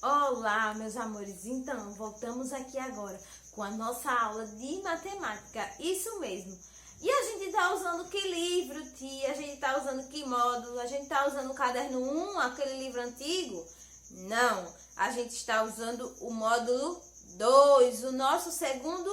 Olá, meus amores. Então, voltamos aqui agora com a nossa aula de matemática. Isso mesmo. E a gente tá usando que livro, tia? A gente tá usando que módulo? A gente tá usando o caderno 1, aquele livro antigo? Não, a gente está usando o módulo 2, o nosso segundo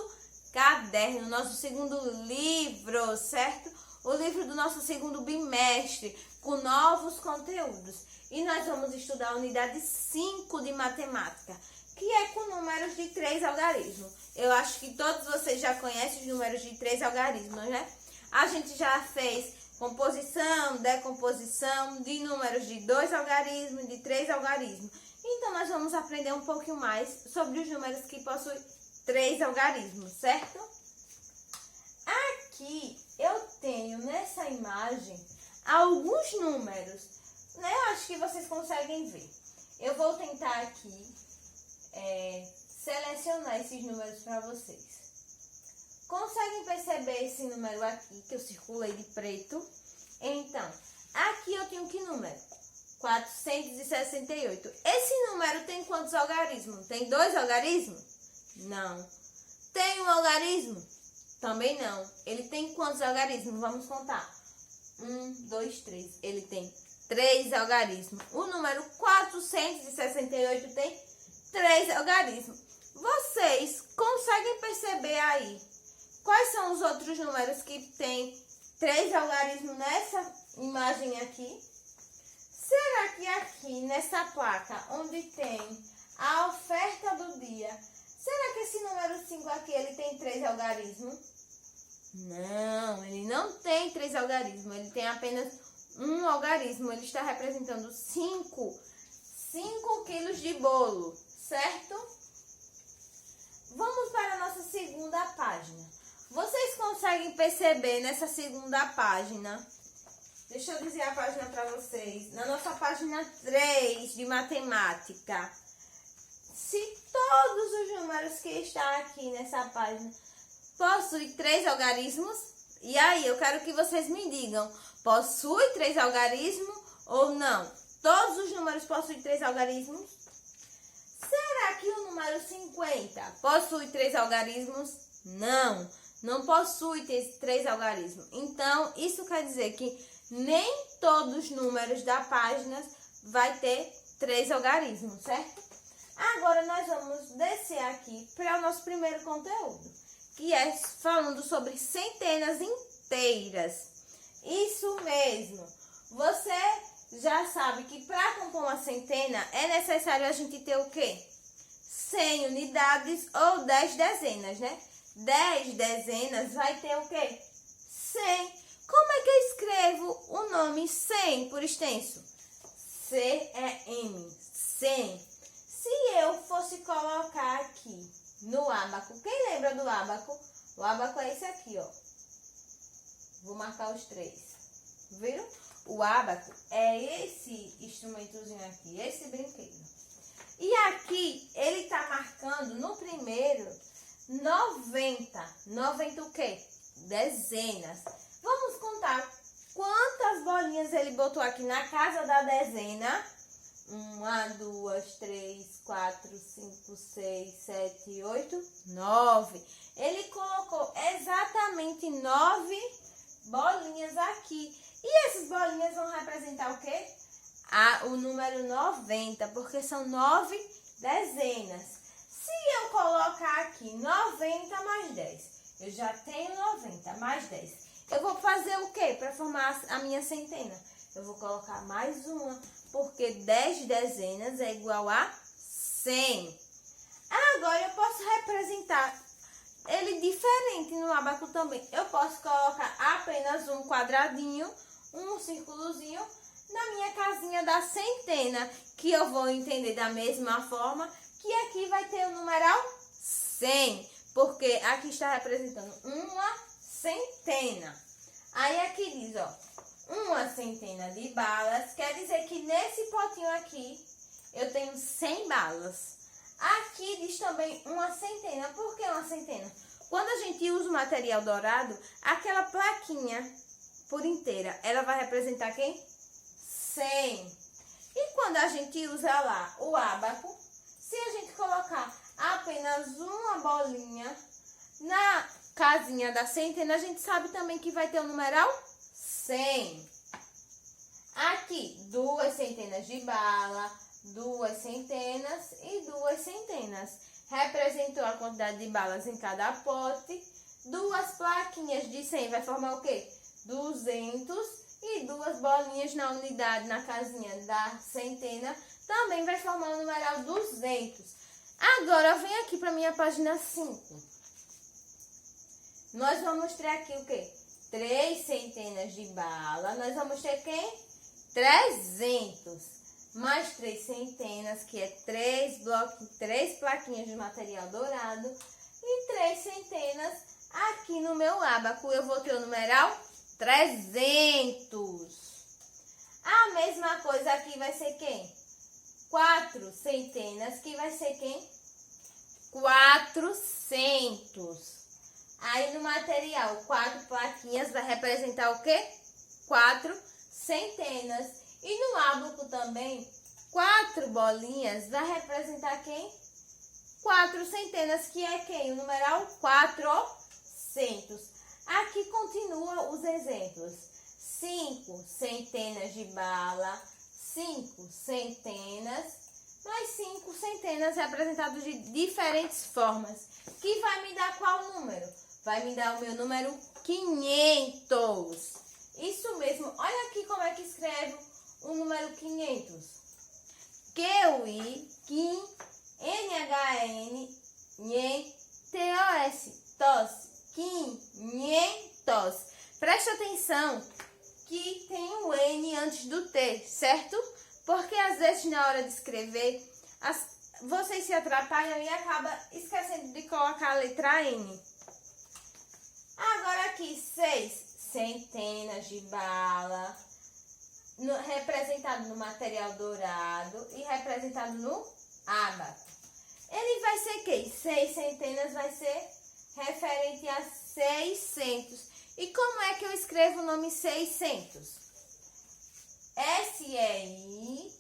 caderno, o nosso segundo livro, certo? O livro do nosso segundo bimestre, com novos conteúdos. E nós vamos estudar a unidade 5 de matemática, que é com números de 3 algarismos. Eu acho que todos vocês já conhecem os números de 3 algarismos, né? A gente já fez composição, decomposição de números de 2 algarismos, de 3 algarismos. Então, nós vamos aprender um pouquinho mais sobre os números que possuem 3 algarismos, certo? Aqui eu tenho nessa imagem alguns números, né? Eu acho que vocês conseguem ver. Eu vou tentar aqui selecionar esses números para vocês. Conseguem perceber esse número aqui, que eu circulei de preto? Então, aqui eu tenho que número? 468. Esse número tem quantos algarismos? Tem 2 algarismos? Não. Tem um algarismo? Também não. Ele tem quantos algarismos? Vamos contar. 1, 2, 3. Ele tem 3 algarismos. O número 468 tem 3 algarismos. Vocês conseguem perceber aí quais são os outros números que tem 3 algarismos nessa imagem aqui? Será que aqui nessa placa onde tem a oferta do dia, será que esse número 5 aqui ele tem 3 algarismos? Não, ele não tem 3 algarismos, ele tem apenas um algarismo. Ele está representando 5 quilos de bolo, certo? Vamos para a nossa segunda página. Vocês conseguem perceber nessa segunda página? Deixa eu dizer a página para vocês. Na nossa página 3 de matemática, se todos os números que estão aqui nessa página possuem 3 algarismos, e aí eu quero que vocês me digam, possui 3 algarismos ou não? Todos os números possuem 3 algarismos? Será que o número 50 possui 3 algarismos? Não, não possui 3 algarismos. Então, isso quer dizer que nem todos os números da página vai ter 3 algarismos, certo? Agora, nós vamos descer aqui para o nosso primeiro conteúdo, que é falando sobre centenas inteiras. Isso mesmo. Você já sabe que para compor uma centena é necessário a gente ter o quê? 100 unidades ou 10 dezenas, né? 10 dezenas vai ter o quê? 100. Como é que eu escrevo o nome 100 por extenso? C-E-M. 100. Se eu fosse colocar aqui no ábaco, quem lembra do ábaco? O ábaco é esse aqui, ó. Vou marcar os 3. Viram? O ábaco é esse instrumentozinho aqui, esse brinquedo. E aqui ele tá marcando no primeiro 90. 90 o quê? Dezenas. Vamos contar quantas bolinhas ele botou aqui na casa da dezena. 1, 2, 3, 4, 5, 6, 7, 8, 9. Ele colocou exatamente 9 bolinhas aqui. E essas bolinhas vão representar o quê? O número 90, porque são 9 dezenas. Se eu colocar aqui 90 mais 10, eu já tenho 90 mais 10. Eu vou fazer o quê para formar a minha centena? Eu vou colocar mais uma, porque 10 dezenas é igual a 100. Agora eu posso representar ele diferente no ábaco também. Eu posso colocar apenas um quadradinho, um círculozinho na minha casinha da centena, que eu vou entender da mesma forma que aqui vai ter o numeral 100, porque aqui está representando uma centena. Aí aqui diz, ó, uma centena de balas, quer dizer que nesse potinho aqui eu tenho 100 balas. Aqui diz também uma centena. Por que uma centena? Quando a gente usa o material dourado, aquela plaquinha por inteira, ela vai representar quem? 100. E quando a gente usa lá o ábaco, apenas uma bolinha. Na casinha da centena, a gente sabe também que vai ter o numeral 100. Aqui, 2 centenas de bala, 2 centenas e 2 centenas. Representou a quantidade de balas em cada pote. 2 plaquinhas de 100 vai formar o quê? 200. E 2 bolinhas na unidade, na casinha da centena, também vai formar o numeral 200. Agora, vem aqui para minha página 5. Nós vamos ter aqui o quê? 3 centenas de bala. Nós vamos ter quem? 300. Mais 3 centenas, que é 3 plaquinhas de material dourado. E 3 centenas aqui no meu ábaco. Eu vou ter o numeral 300. A mesma coisa aqui vai ser quem? 4 centenas, que vai ser quem? 400. Aí no material, 4 plaquinhas vai representar o quê? 4 centenas. E no ábaco também, 4 bolinhas vai representar quem? 4 centenas, que é quem? O numeral 400. Aqui continua os exemplos. 5 centenas de bala, 5 centenas, mais 5 centenas representados de diferentes formas. Que vai me dar qual número? Vai me dar o meu número 500. Isso mesmo. Olha aqui como é que escrevo o número 500. Q-U-I, Kim, N-H-N, T-O-S, tos. 500. Preste atenção que tem o N antes do T, certo? Porque às vezes na hora de escrever, vocês se atrapalham e acabam esquecendo de colocar a letra N. Agora aqui, 6 centenas de bala, representado no material dourado e representado no ábaco. Ele vai ser quem? 6 centenas vai ser referente a 600. E como é que eu escrevo o nome 600? S-E-I-S,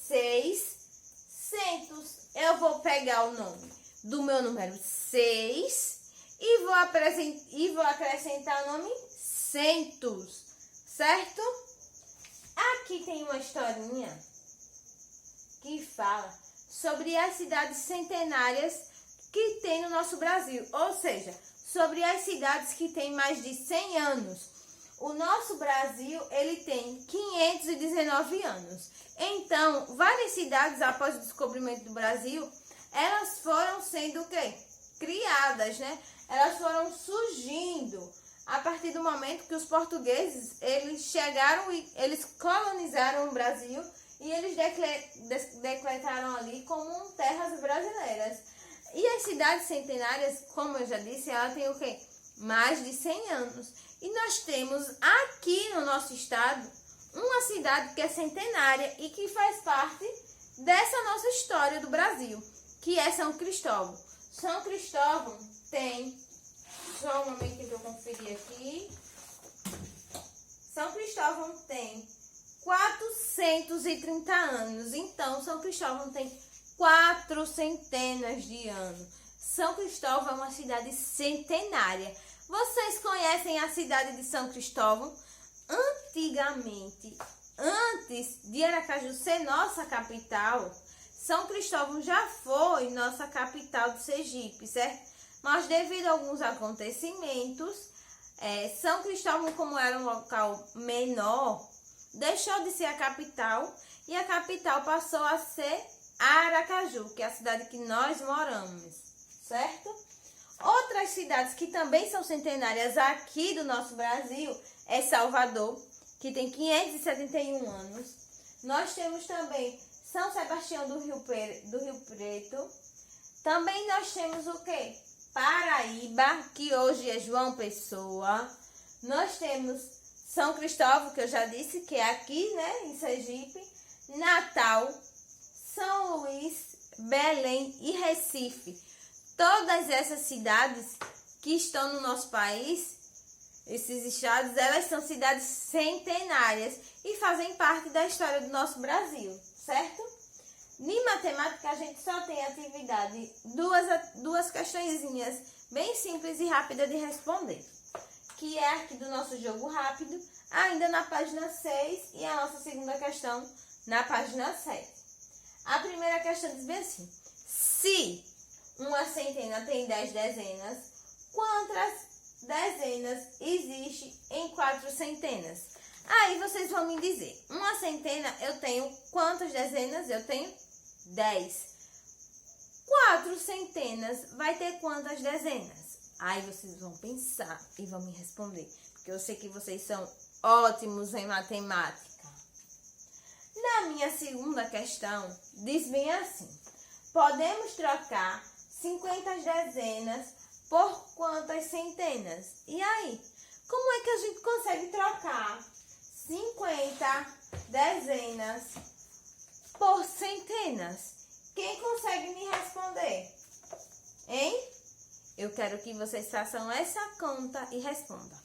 600. Eu vou pegar o nome do meu número 6 e vou acrescentar o nome centos, certo? Aqui tem uma historinha que fala sobre as cidades centenárias que tem no nosso Brasil, ou seja, sobre as cidades que têm mais de 100 anos. O nosso Brasil, ele tem 519 anos. Então, várias cidades, após o descobrimento do Brasil, elas foram sendo o quê? Criadas, né? Elas foram surgindo a partir do momento que os portugueses, eles chegaram e eles colonizaram o Brasil e eles decretaram ali como terras brasileiras. E as cidades centenárias, como eu já disse, ela tem o quê? Mais de 100 anos. E nós temos aqui no nosso estado uma cidade que é centenária e que faz parte dessa nossa história do Brasil, que é São Cristóvão. São Cristóvão tem, só um momento que eu conferi aqui, São Cristóvão tem 430 anos. Então, São Cristóvão tem 4 centenas de anos. São Cristóvão é uma cidade centenária. Vocês conhecem a cidade de São Cristóvão? Antigamente, antes de Aracaju ser nossa capital, São Cristóvão já foi nossa capital do Sergipe, certo? Mas devido a alguns acontecimentos, São Cristóvão, como era um local menor, deixou de ser a capital e a capital passou a ser Aracaju, que é a cidade que nós moramos, certo? Outras cidades que também são centenárias aqui do nosso Brasil é Salvador, que tem 571 anos. Nós temos também São Sebastião do Rio Preto. Também nós temos o quê? Paraíba, que hoje é João Pessoa. Nós temos São Cristóvão, que eu já disse, que é aqui, né, em Sergipe. Natal, São Luís, Belém e Recife. Todas essas cidades que estão no nosso país, esses estados, elas são cidades centenárias e fazem parte da história do nosso Brasil, certo? Em matemática, a gente só tem atividade, duas questõezinhas bem simples e rápidas de responder. Que é aqui do nosso jogo rápido, ainda na página 6 e a nossa segunda questão na página 7. A primeira questão diz bem assim: se uma centena tem 10 dezenas, quantas dezenas existem em 4 centenas? Aí vocês vão me dizer, uma centena eu tenho quantas dezenas? Eu tenho 10. 4 centenas vai ter quantas dezenas? Aí vocês vão pensar e vão me responder, porque eu sei que vocês são ótimos em matemática. Na minha segunda questão, diz bem assim: podemos trocar 50 dezenas por quantas centenas? E aí, como é que a gente consegue trocar 50 dezenas por centenas? Quem consegue me responder? Hein? Eu quero que vocês façam essa conta e respondam.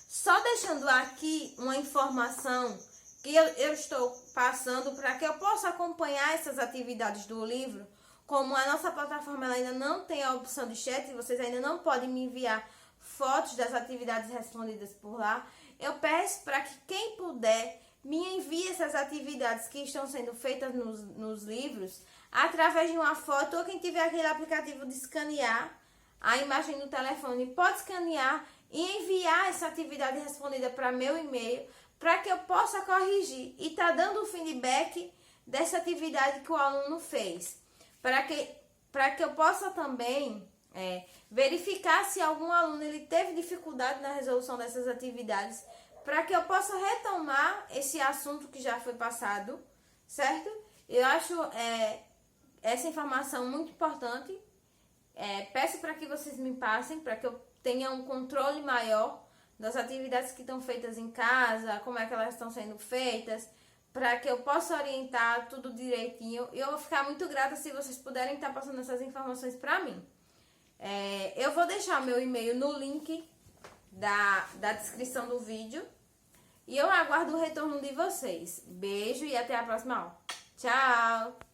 Só deixando aqui uma informação que eu estou passando para que eu possa acompanhar essas atividades do livro. Como a nossa plataforma ela ainda não tem a opção de chat, vocês ainda não podem me enviar fotos das atividades respondidas por lá, eu peço para que quem puder me envie essas atividades que estão sendo feitas nos livros através de uma foto, ou quem tiver aquele aplicativo de escanear a imagem do telefone, pode escanear e enviar essa atividade respondida para meu e-mail, para que eu possa corrigir e tá dando o feedback dessa atividade que o aluno fez, para que eu possa também verificar se algum aluno ele teve dificuldade na resolução dessas atividades, para que eu possa retomar esse assunto que já foi passado, certo? Eu acho essa informação muito importante. Peço para que vocês me passem, para que eu tenha um controle maior das atividades que estão feitas em casa, como é que elas estão sendo feitas, para que eu possa orientar tudo direitinho. E eu vou ficar muito grata se vocês puderem estar passando essas informações para mim. Eu vou deixar meu e-mail no link da descrição do vídeo. E eu aguardo o retorno de vocês. Beijo e até a próxima aula. Tchau!